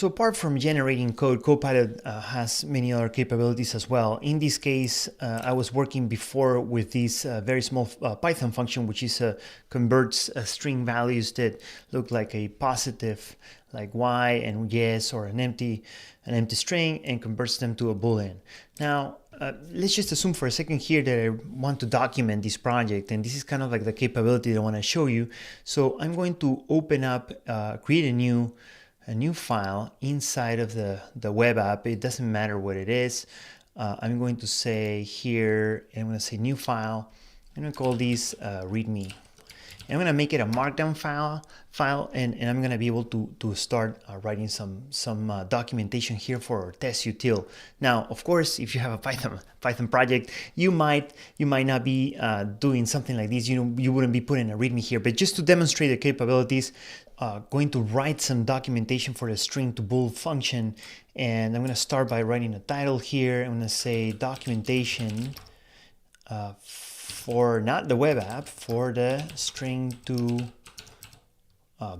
So apart from generating code, Copilot has many other capabilities as well. In this case, I was working before with this very small Python function, which is converts string values that look like a positive, like y and yes, or an empty string, and converts them to a boolean. Now, let's just assume for a second here that I want to document this project, and this is kind of like the capability that I want to show you. So I'm going to open up, create a new file inside of the web app. It doesn't matter what it is. I'm going to say here, I'm going to say new file. I'm going to call this readme. And I'm going to make it a markdown file, and I'm going to be able to start writing some documentation here for our test util. Now, of course, if you have a Python project, you might not be doing something like this. You wouldn't be putting a readme here, but just to demonstrate the capabilities, going to write some documentation for the string to bool function, and I'm going to start by writing a title here. I'm going to say documentation for not the web app, for the string to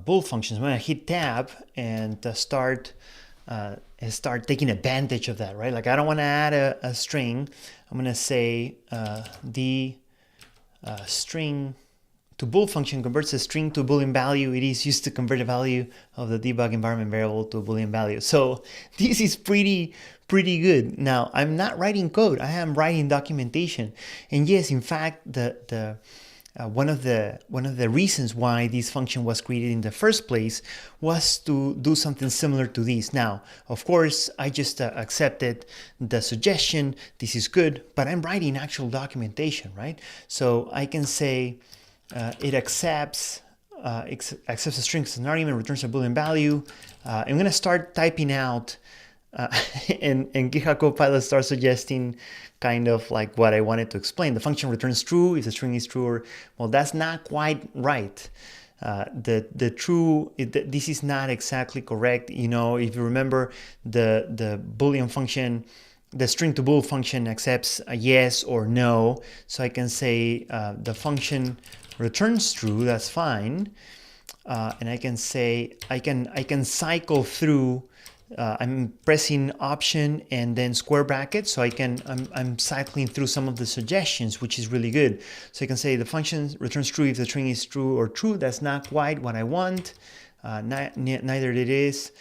bool functions. I'm going to hit tab and start taking advantage of that, right? Like I don't want to add a string. I'm going to say the string to bool function converts a string to a boolean value. It is used to convert the value of the debug environment variable to a boolean value. So this is pretty good. Now I'm not writing code. I am writing documentation. And yes, in fact, one of the reasons why this function was created in the first place was to do something similar to this. Now, of course, I just accepted the suggestion. This is good, but I'm writing actual documentation, right? So I can say it accepts a string as an argument, returns a boolean value. I'm going to start typing out, and GitHub Copilot starts suggesting kind of like what I wanted to explain. The function returns true if the string is true, or well, that's not quite right. This is not exactly correct. You know, if you remember, the boolean function, the string to bool function accepts a yes or no. So I can say the function returns true. That's fine. And I can say I can cycle through. I'm pressing option and then square brackets, so I'm cycling through some of the suggestions, which is really good. So I can say the function returns true if the string is true or true. That's not quite what I want. Neither it is.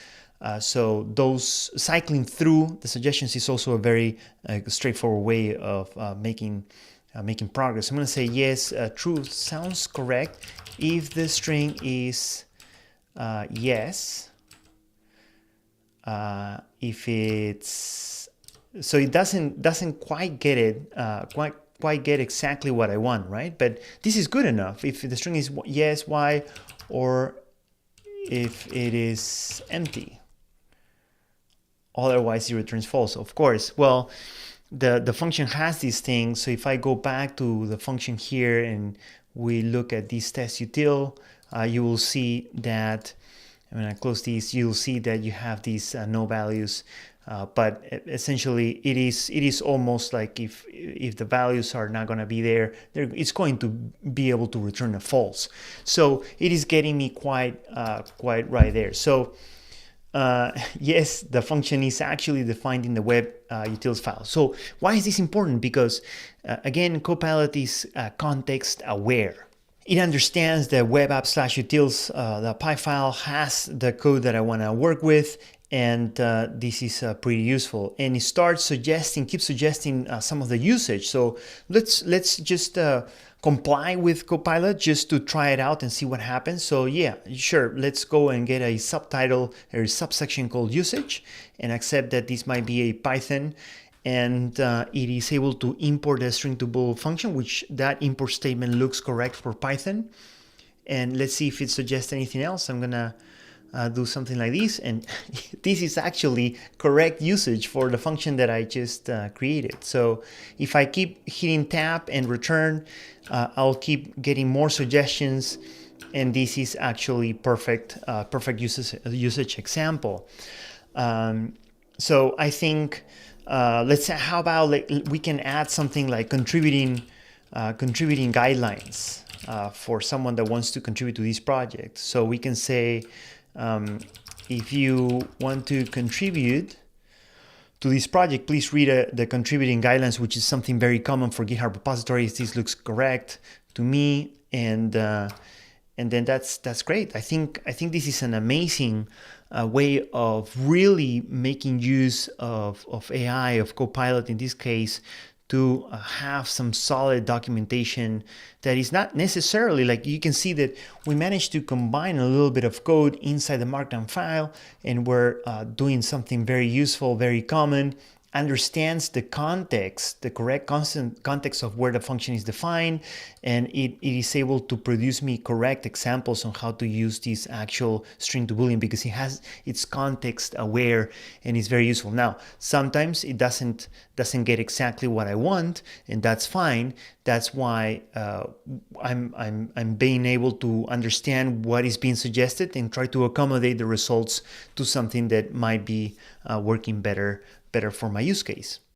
So those cycling through the suggestions is also a very straightforward way of making progress. I'm going to say yes, true sounds correct if the string is yes. If it's so, it doesn't quite get it, quite get exactly what I want, right? But this is good enough. If the string is yes, y, or if it is empty. Otherwise, it returns false, of course. Well, the function has these things. So if I go back to the function here and we look at this test util, you will see that when I close these, you'll see that you have these no values. But essentially, it is almost like if the values are not going to be there, it's going to be able to return a false. So it is getting me quite right there. So yes, the function is actually defined in the web utils file. So why is this important? Because again, Copilot is context aware. It understands the web app /utils, the py file has the code that I want to work with, and this is pretty useful. And it starts keeps suggesting some of the usage. So let's just comply with Copilot just to try it out and see what happens. So yeah, sure, let's go and get a subtitle or a subsection called usage and accept that this might be a Python, and it is able to import a string to bool function, which that import statement looks correct for Python. And let's see if it suggests anything else. I'm gonna do something like this, and this is actually correct usage for the function that I just created. So if I keep hitting tab and return, I'll keep getting more suggestions, and this is actually perfect usage example. So I think let's say, how about we can add something like contributing guidelines for someone that wants to contribute to this project. So we can say if you want to contribute to this project, please read the contributing guidelines, which is something very common for GitHub repositories. This looks correct to me, and then that's great. I think this is an amazing way of really making use of AI, of Copilot in this case, to have some solid documentation that is not necessarily, like, you can see that we managed to combine a little bit of code inside the markdown file, and we're doing something very useful, very common, understands the context, the correct context of where the function is defined, and it is able to produce me correct examples on how to use this actual string to boolean, because it's context aware and it's very useful. Now, sometimes it doesn't get exactly what I want, and that's fine. That's why I'm being able to understand what is being suggested and try to accommodate the results to something that might be working better for my use case.